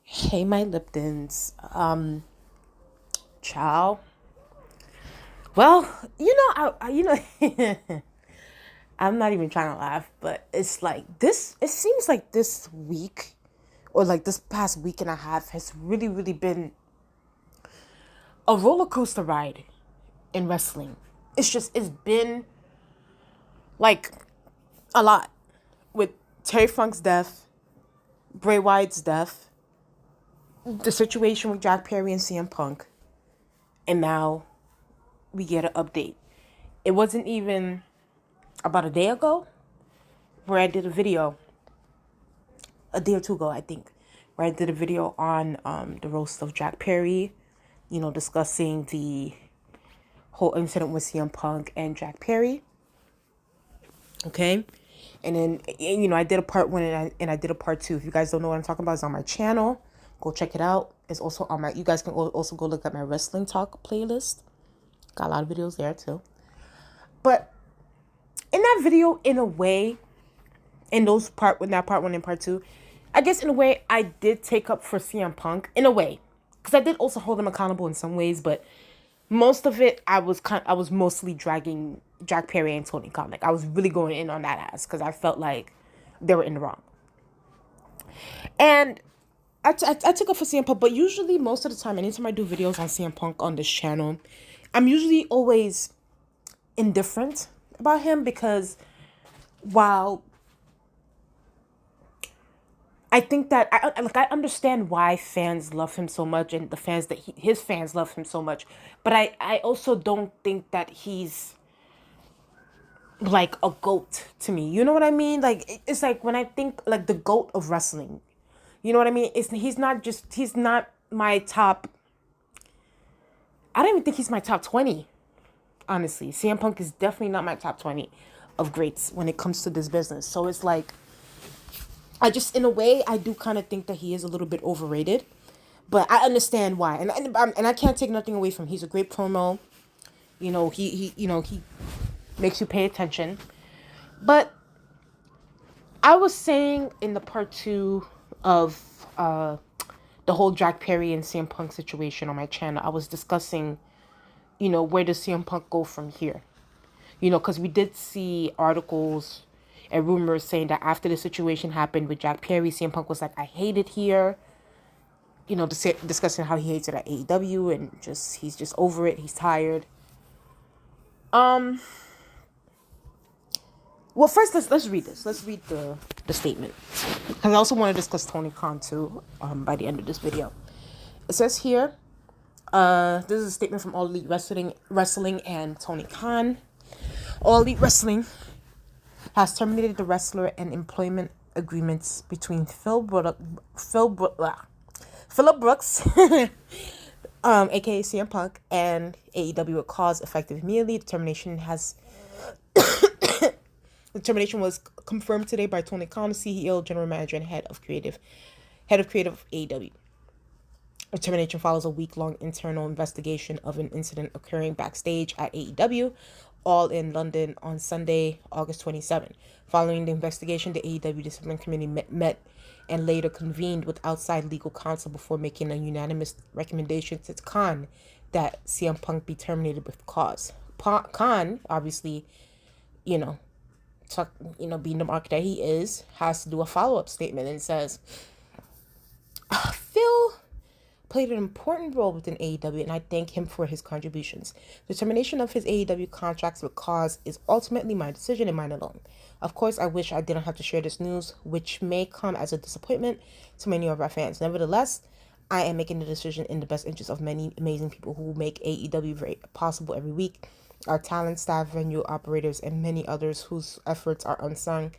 Hey, my Liptons. Ciao. Well, I'm not even trying to laugh, but it's like this. It seems like this week, or like this past week and a half, has really, really been a roller coaster ride in wrestling. It's been like a lot with Terry Funk's death, Bray Wyatt's death, the situation with Jack Perry and CM Punk, and now we get an update. It wasn't even about a day ago where I did a video, a day or two ago, I think, where I did a video on the roast of Jack Perry, discussing the whole incident with CM Punk and Jack Perry. Okay. And then, I did a part one and I did a part two. If you guys don't know what I'm talking about, it's on my channel. Go check it out. It's also on you guys can also go look at my wrestling talk playlist. Got a lot of videos there too. But in that video, in a way, in that part one and part two, I guess in a way I did take up for CM Punk in a way, because I did also hold him accountable in some ways, but most of it I was mostly dragging Jack Perry and Tony Khan. Like I was really going in on that ass because I felt like they were in the wrong, and I took up for CM Punk. But usually, most of the time, anytime I do videos on CM Punk on this channel, I'm usually always indifferent about him because while I think that I understand why fans love him so much and the fans that his fans love him so much, but I also don't think that he's like a goat to me. You know what I mean? Like it's like when I think like the goat of wrestling. You know what I mean? He's not my top. I don't even think he's my top 20. Honestly, CM Punk is definitely not my top 20 of greats when it comes to this business. So it's like I just, in a way, I do kind of think that he is a little bit overrated, but I understand why, and I can't take nothing away from him. He's a great promo. He makes you pay attention. But I was saying in the part two of the whole Jack Perry and CM Punk situation on my channel, I was discussing, where does CM Punk go from here? Because we did see articles and rumors saying that after the situation happened with Jack Perry, CM Punk was like, I hate it here. Discussing how he hates it at AEW and he's just over it. He's tired. Well, first let's read this. Let's read the statement, because I also want to discuss Tony Khan too. By the end of this video, it says here, this is a statement from All Elite Wrestling and Tony Khan. All Elite Wrestling has terminated the wrestler and employment agreements between Philip Brooks, aka CM Punk, and AEW with cause effective immediately. The termination was confirmed today by Tony Khan, CEO, General Manager, and Head of Creative AEW. The termination follows a week-long internal investigation of an incident occurring backstage at AEW, all in London on Sunday, August 27. Following the investigation, the AEW Discipline Committee met and later convened with outside legal counsel before making a unanimous recommendation to Khan that CM Punk be terminated with cause. Khan, obviously, being the mark that he is, has to do a follow-up statement and says, Phil played an important role within AEW, and I thank him for his contributions. The termination of his AEW contracts with cause is ultimately my decision and mine alone. Of course, I wish I didn't have to share this news, which may come as a disappointment to many of our fans. Nevertheless, I am making the decision in the best interest of many amazing people who make AEW very possible every week. Our talent, staff, venue operators, and many others whose efforts are unsung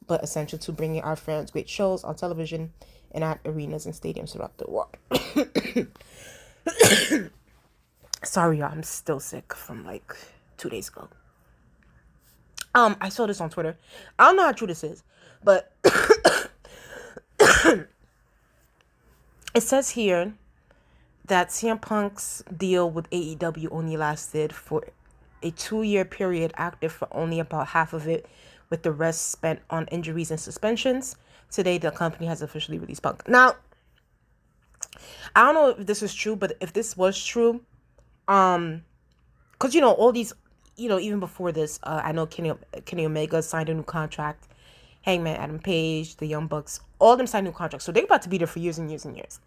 but essential to bringing our fans great shows on television and at arenas and stadiums throughout the world. Sorry, y'all, I'm still sick from like 2 days ago. I saw this on Twitter. I don't know how true this is, but it says here that CM Punk's deal with AEW only lasted for a 2-year period, active for only about half of it, with the rest spent on injuries and suspensions. Today, the company has officially released Punk. Now, I don't know if this is true, but if this was true, because all these, even before this, I know Kenny Omega signed a new contract. Hangman Adam Page, the Young Bucks, all of them signed new contracts, so they're about to be there for years and years and years.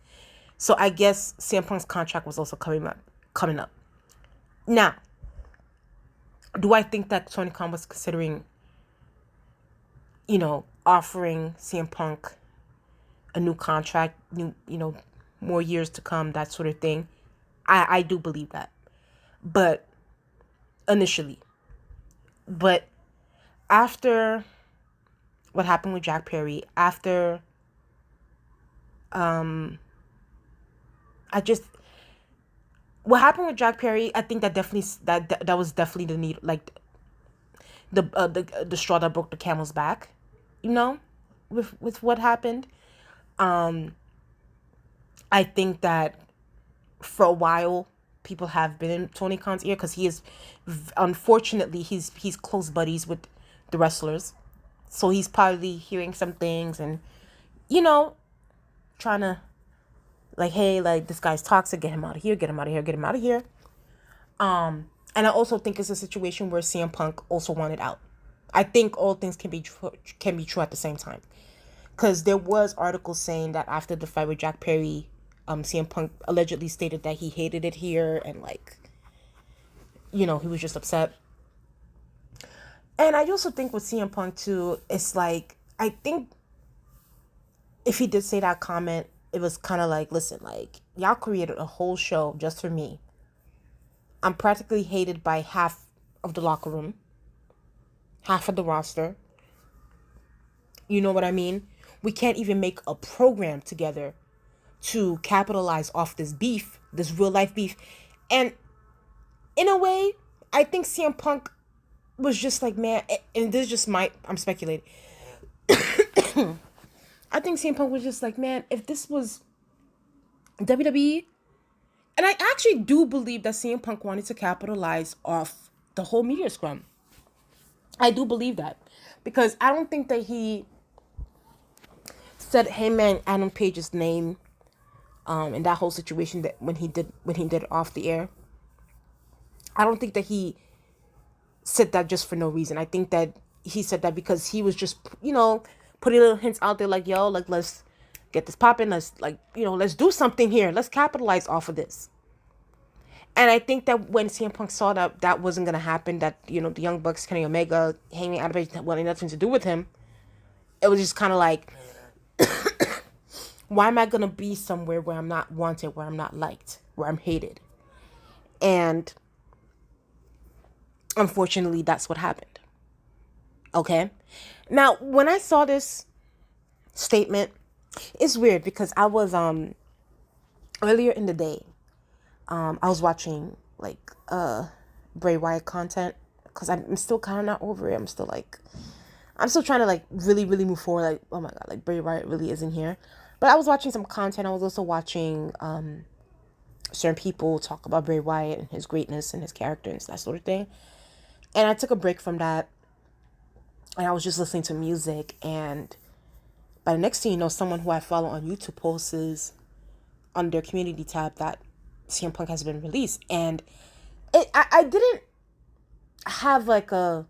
So I guess CM Punk's contract was also coming up. Now, do I think that Tony Khan was considering, offering CM Punk a new contract, more years to come, that sort of thing? I do believe that. But initially. But after what happened with Jack Perry, after what happened with Jack Perry, I think that definitely that was definitely the need, like the straw that broke the camel's back, with what happened. I think that for a while people have been in Tony Khan's ear because he is, unfortunately, he's close buddies with the wrestlers, so he's probably hearing some things and trying to, like, hey, like, this guy's toxic, get him out of here, get him out of here, get him out of here. And I also think it's a situation where CM Punk also wanted out. I think all things can be true at the same time, because there was articles saying that after the fight with Jack Perry, CM Punk allegedly stated that he hated it here and, like, he was just upset. And I also think with CM Punk too, it's like, I think if he did say that comment, it was kind of like, listen, like, y'all created a whole show just for me. I'm practically hated by half of the locker room, half of the roster. You know what I mean? We can't even make a program together to capitalize off this beef, this real life beef. And in a way, I think CM Punk was just like, man, and this is just I'm speculating. I think CM Punk was just like, man, if this was WWE, and I actually do believe that CM Punk wanted to capitalize off the whole media scrum. I do believe that, because I don't think that he said Heyman Adam Page's name in that whole situation, that when he did it off the air. I don't think that he said that just for no reason. I think that he said that because he was just, putting little hints out there, like, yo, like, let's get this popping. Let's, like, let's do something here. Let's capitalize off of this. And I think that when CM Punk saw that wasn't going to happen, that, the Young Bucks, Kenny Omega, Hangman Adam Page wanted nothing to do with him, it was just kind of like, why am I going to be somewhere where I'm not wanted, where I'm not liked, where I'm hated? And unfortunately, that's what happened. Okay? Now, when I saw this statement, it's weird because I was, earlier in the day, I was watching, like, Bray Wyatt content, because I'm still kind of not over it. I'm still trying to, like, really, really move forward. Like, oh my God, like, Bray Wyatt really isn't here. But I was watching some content. I was also watching, certain people talk about Bray Wyatt and his greatness and his character and that sort of thing. And I took a break from that, and I was just listening to music, and by the next thing you know, someone who I follow on YouTube posts on their community tab that CM Punk has been released. And I didn't have, like, a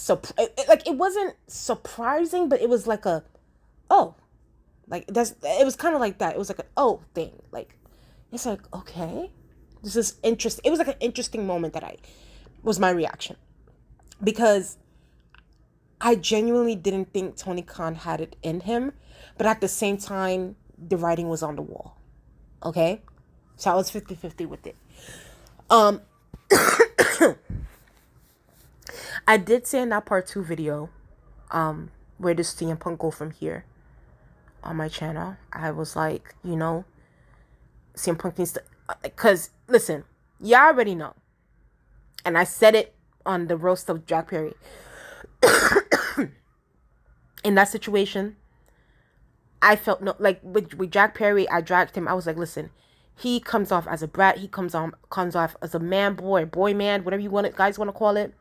it wasn't surprising, but it was like a, oh, like, it was kind of like that. It was like an oh thing. Like, it's like, okay, this is interesting. It was like an interesting moment that was my reaction, because I genuinely didn't think Tony Khan had it in him, but at the same time, the writing was on the wall. Okay? So I was 50-50 with it. I did say in that part 2 video, where does CM Punk go from here, on my channel, I was like, CM Punk needs to, because, listen, y'all already know, and I said it on the roast of Jack Perry. In that situation, I felt with Jack Perry, I dragged him. I was like, listen, he comes off as a brat. He comes off as a man, boy man, whatever you guys want to call it.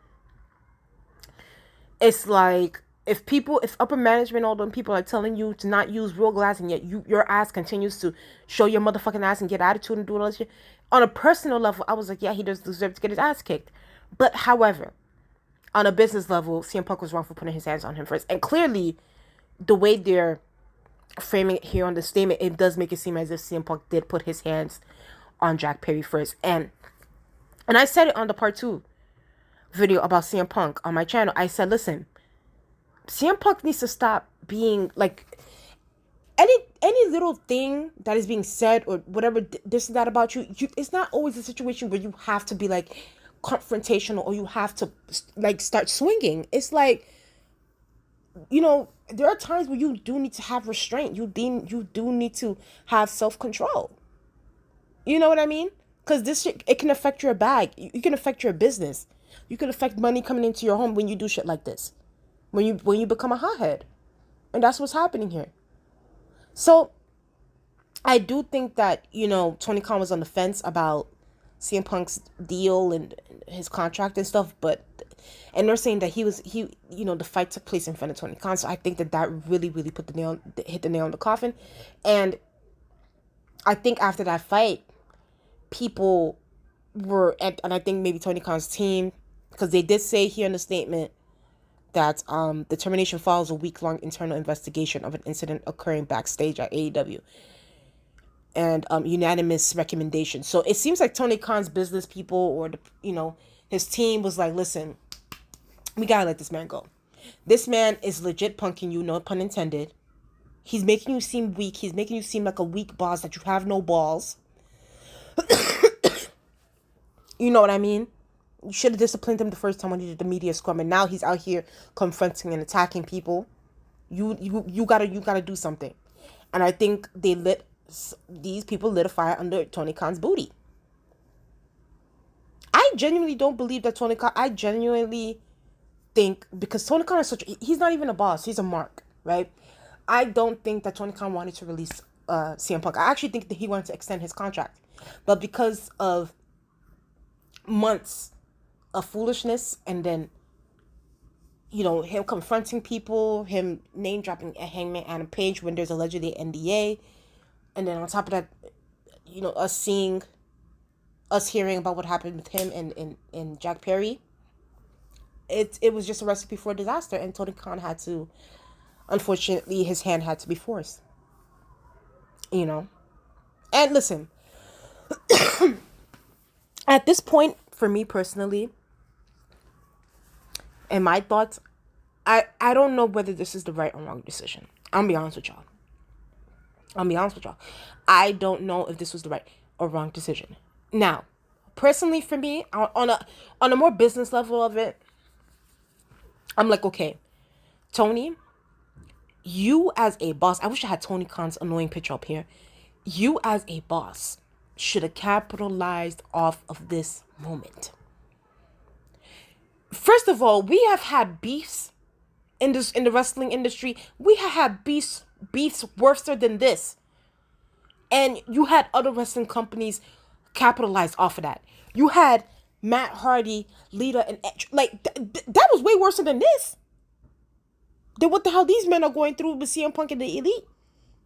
It's like, if upper management, all them people are telling you to not use real glass, and yet your ass continues to show your motherfucking ass and get attitude and do all that shit. On a personal level, I was like, yeah, he does deserve to get his ass kicked. But however, on a business level, CM Punk was wrong for putting his hands on him first. And clearly, the way they're framing it here on the statement, it does make it seem as if CM Punk did put his hands on Jack Perry first. And I said it on the part 2 video about CM Punk on my channel. I said, listen, CM Punk needs to stop being like any little thing that is being said or whatever this and that about you. It's not always a situation where you have to be like confrontational or you have to like start swinging. It's like, there are times where you do need to have restraint. You do need to have self-control. You know what I mean? Because this shit, it can affect your bag. You can affect your business. You can affect money coming into your home when you do shit like this. When you become a hothead. And that's what's happening here. So, I do think that, Tony Khan was on the fence about CM Punk's deal and his contract and stuff, and they're saying that the fight took place in front of Tony Khan, so I think that really, really hit the nail on the coffin. And I think after that fight, people were, and I think maybe Tony Khan's team, because they did say here in the statement that the termination follows a week-long internal investigation of an incident occurring backstage at AEW and unanimous recommendation. So it seems like Tony Khan's business people or his team was like, listen, we gotta let this man go. This man is legit punking you, no pun intended. He's making you seem weak. He's making you seem like a weak boss, that you have no balls. You know what I mean? You should have disciplined him the first time when he did the media scrum, and now he's out here confronting and attacking people. You gotta do something. And I think these people lit a fire under Tony Khan's booty. I genuinely don't believe that Tony Khan. I genuinely think, because Tony Khan is he's not even a boss. He's a mark, right? I don't think that Tony Khan wanted to release CM Punk. I actually think that he wanted to extend his contract, but because of months of foolishness, and then him confronting people, him name dropping a Hangman Adam Page when there's allegedly NDA, and then on top of that, us hearing about what happened with him and Jack Perry, it was just a recipe for disaster, and Tony Khan had to, unfortunately, his hand had to be forced. And listen, at this point, for me personally, and my thoughts, I don't know whether this is the right or wrong decision. I'll be honest with y'all. I don't know if this was the right or wrong decision. Now, personally for me, on a more business level of it, I'm like, okay, Tony, you as a boss, I wish I had Tony Khan's annoying picture up here. You as a boss should have capitalized off of this moment. First of all, we have had beefs in the wrestling industry. We have had beefs worse than this. And you had other wrestling companies capitalize off of that. You had Matt Hardy, Lita, and Edge. Like, that was way worse than this. Than what the hell these men are going through with CM Punk and the Elite.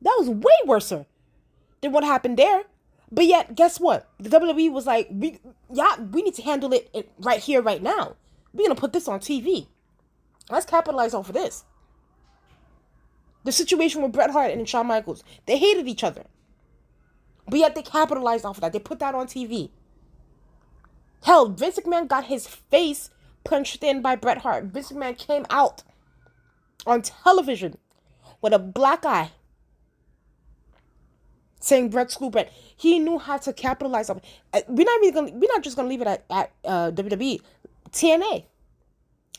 That was way worse than what happened there. But yet, guess what? The WWE was like, we need to handle it right here, right now. We're going to put this on TV. Let's capitalize off of this. The situation with Bret Hart and Shawn Michaels, they hated each other. But yet they capitalized off of that. They put that on TV. Hell, Vince McMahon got his face punched in by Bret Hart. Vince McMahon came out on television with a black eye saying Bret screw Bret. He knew how to capitalize on it. We're not just gonna leave it at WWE. TNA.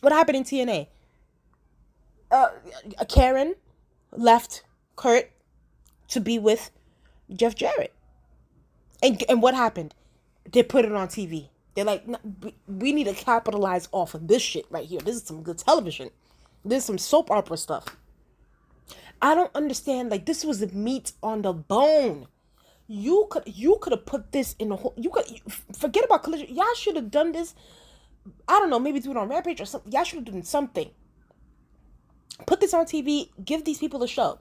What happened in TNA? Karen left Kurt to be with Jeff Jarrett. And what happened? They put it on TV. They're like, no, we need to capitalize off of this shit right here. This is some good television. This is some soap opera stuff. I don't understand. Like, this was the meat on the bone. You could have put this in the whole. Forget about Collision. Y'all should have done this. I don't know. Maybe do it on Rampage or something. Y'all should have done something. Put this on TV. Give these people a show.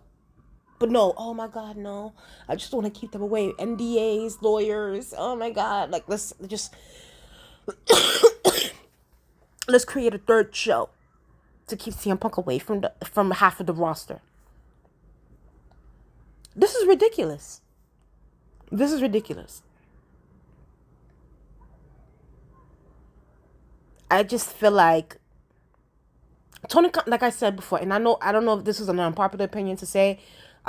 But no, oh my God, no. I just want to keep them away. NDAs, lawyers. Oh my God. Like, let's create a third show to keep CM Punk away from half of the roster. This is ridiculous. This is ridiculous. I just feel like Tony Khan, like I said before, and I don't know if this is an unpopular opinion to say.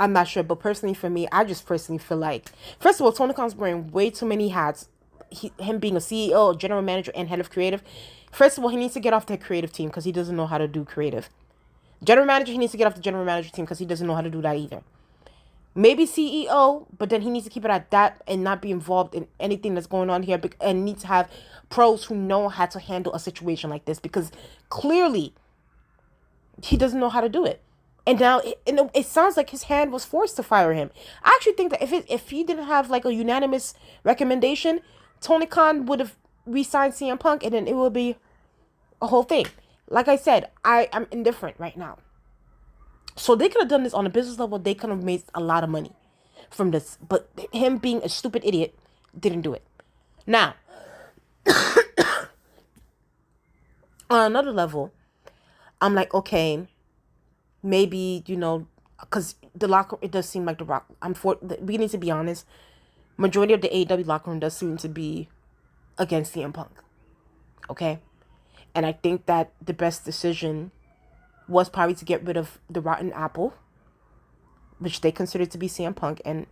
I'm not sure, but personally for me, I just personally feel like, first of all, Tony Khan's wearing way too many hats. Him being a CEO, general manager, and head of creative. First of all, he needs to get off the creative team because he doesn't know how to do creative. General manager, he needs to get off the general manager team because he doesn't know how to do that either. Maybe CEO, but then he needs to keep it at that and not be involved in anything that's going on here, and need to have pros who know how to handle a situation like this, because clearly he doesn't know how to do it. And now it sounds like his hand was forced to fire him. I actually think that if he didn't have like a unanimous recommendation, Tony Khan would have re-signed CM Punk, and then it would be a whole thing. Like I said, I'm indifferent right now. So they could have done this on a business level. They could have made a lot of money from this. But him being a stupid idiot didn't do it. Now, on another level, I'm like, okay, maybe, because the locker, it does seem like we need to be honest. Majority of the AEW locker room does seem to be against CM Punk. Okay? And I think that the best decision was probably to get rid of the rotten apple, which they considered to be CM Punk, and,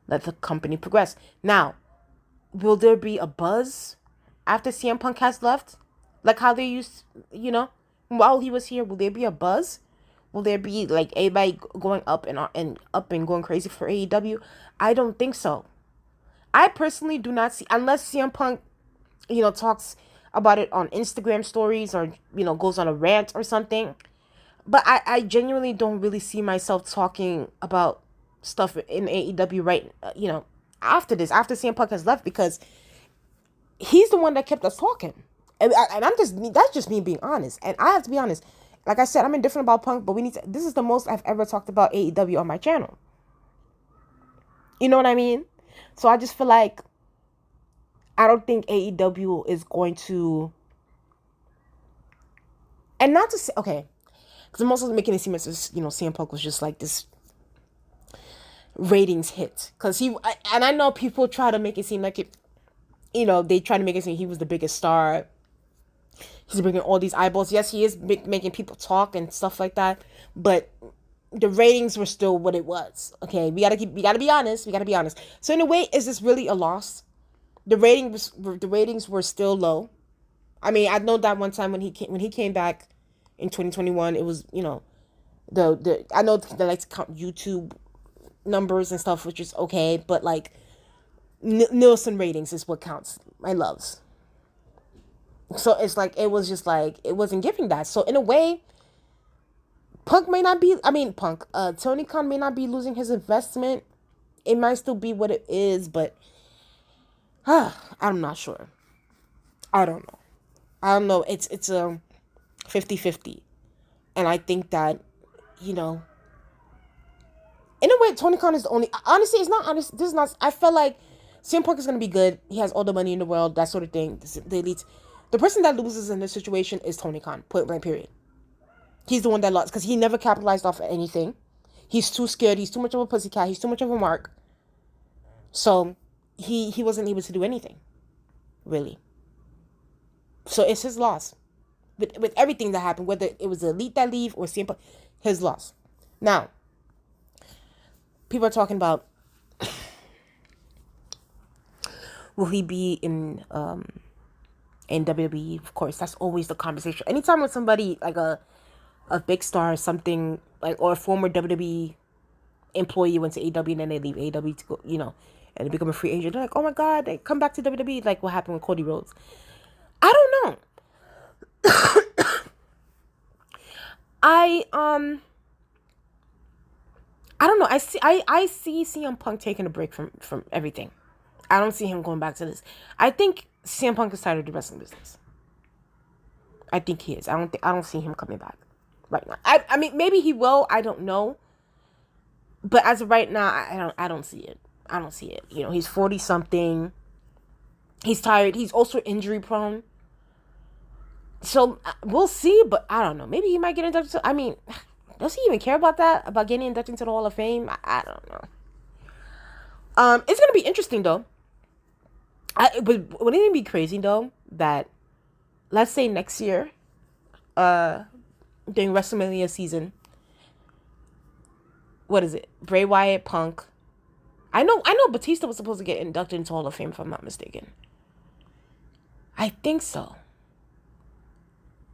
let the company progress. Now, will there be a buzz after CM Punk has left? Like how they used, while he was here, will there be a buzz? Will there be like everybody going up and going crazy for AEW? I don't think so. I personally do not see, unless CM Punk, talks about it on Instagram stories, or, goes on a rant or something. But I genuinely don't really see myself talking about stuff in AEW right, after CM Punk has left, because he's the one that kept us talking. And that's just me being honest. And I have to be honest. Like I said, I'm indifferent about Punk, but this is the most I've ever talked about AEW on my channel. You know what I mean? So I just feel like I don't think AEW is going to, and not to say, okay, because I'm also making it seem as if, CM Punk was just like this ratings hit. Because and I know people try to make it seem like it, they try to make it seem he was the biggest star. He's bringing all these eyeballs. Yes, he is making people talk and stuff like that. But the ratings were still what it was. Okay, we gotta be honest. We gotta be honest. So in a way, is this really a loss? The ratings were still low. I mean, I know that one time when he came back in 2021, it was, I know they like to count YouTube numbers and stuff, which is okay, but like Nielsen ratings is what counts. My loves. So it's like, it was just like, it wasn't giving that. So in a way, Tony Khan may not be losing his investment. It might still be what it is, but I'm not sure. I don't know. It's a 50-50. And I think that, in a way, Tony Khan is the only, honestly, it's not honest. This is not, I feel like CM Punk is going to be good. He has all the money in the world, that sort of thing. The elite. The person that loses in this situation is Tony Khan, point blank period. He's the one that lost, because he never capitalized off of anything. He's too scared. He's too much of a pussycat. He's too much of a mark. So he wasn't able to do anything, really. So it's his loss. With everything that happened, whether it was the elite that leave or CM Punk, his loss. Now, people are talking about, will he be in WWE? Of course, that's always the conversation. Anytime when somebody like a big star or something, like, or a former WWE employee went to AEW and then they leave AEW to go, and they become a free agent, they're like, oh my God, they come back to WWE, like what happened with Cody Rhodes. I don't know. I don't know. I see CM Punk taking a break from everything. I don't see him going back to this. I think CM Punk is tired of the wrestling business. I think he is. I don't see him coming back. right now. I mean, maybe he will. I don't know. But as of right now, I don't see it. I don't see it. You know, he's 40 something. He's tired. He's also injury prone. So we'll see, but I don't know. Maybe he might get inducted. I mean, does he even care about that? About getting inducted into the Hall of Fame? I don't know. It's gonna be interesting though. But wouldn't it be crazy though that, let's say next year, during WrestleMania season, what is it? Bray Wyatt, Punk. I know Batista was supposed to get inducted into Hall of Fame if I'm not mistaken. I think so.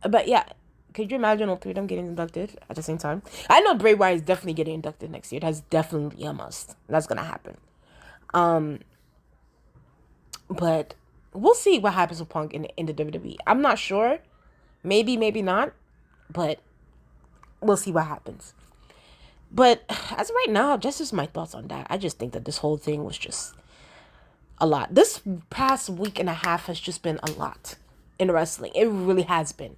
But yeah, could you imagine all three of them getting inducted at the same time? I know Bray Wyatt is definitely getting inducted next year. That's definitely a must. That's gonna happen. But we'll see what happens with Punk in the WWE. I'm not sure. Maybe not. But we'll see what happens. But as of right now, just my thoughts on that. I just think that this whole thing was just a lot. This past week and a half has just been a lot in wrestling. It really has been.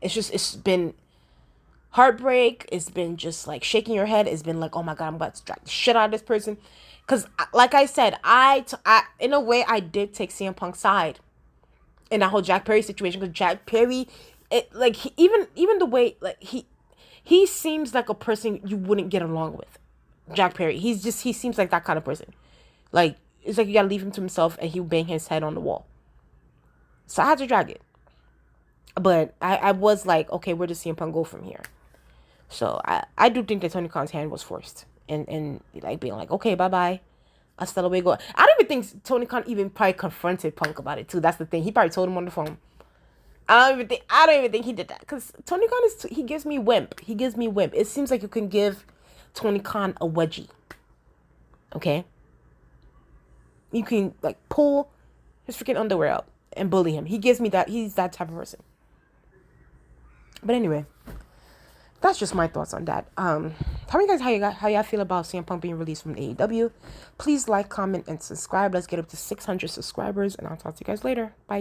It's been heartbreak. It's been just like shaking your head. It's been like, oh my God, I'm about to drag the shit out of this person. Because like I said, I in a way, I did take CM Punk's side in that whole Jack Perry situation. Because Jack Perry, even the way, like, he seems like a person you wouldn't get along with. Jack Perry. He seems like that kind of person. Like, it's like you gotta leave him to himself and he'll bang his head on the wall. So I had to drag it. But I was like, okay, where does CM Punk go from here? So I do think that Tony Khan's hand was forced. And like being like, okay, bye-bye. Hasta luego. I don't even think Tony Khan even probably confronted Punk about it too. That's the thing. He probably told him on the phone. I don't even think he did that. Because Tony Khan he gives me wimp. He gives me wimp. It seems like you can give Tony Khan a wedgie. Okay? You can like pull his freaking underwear out and bully him. He gives me that. He's that type of person. But anyway, that's just my thoughts on that. Tell me guys how y'all feel about CM Punk being released from AEW. Please like, comment, and subscribe. Let's get up to 600 subscribers, and I'll talk to you guys later. Bye.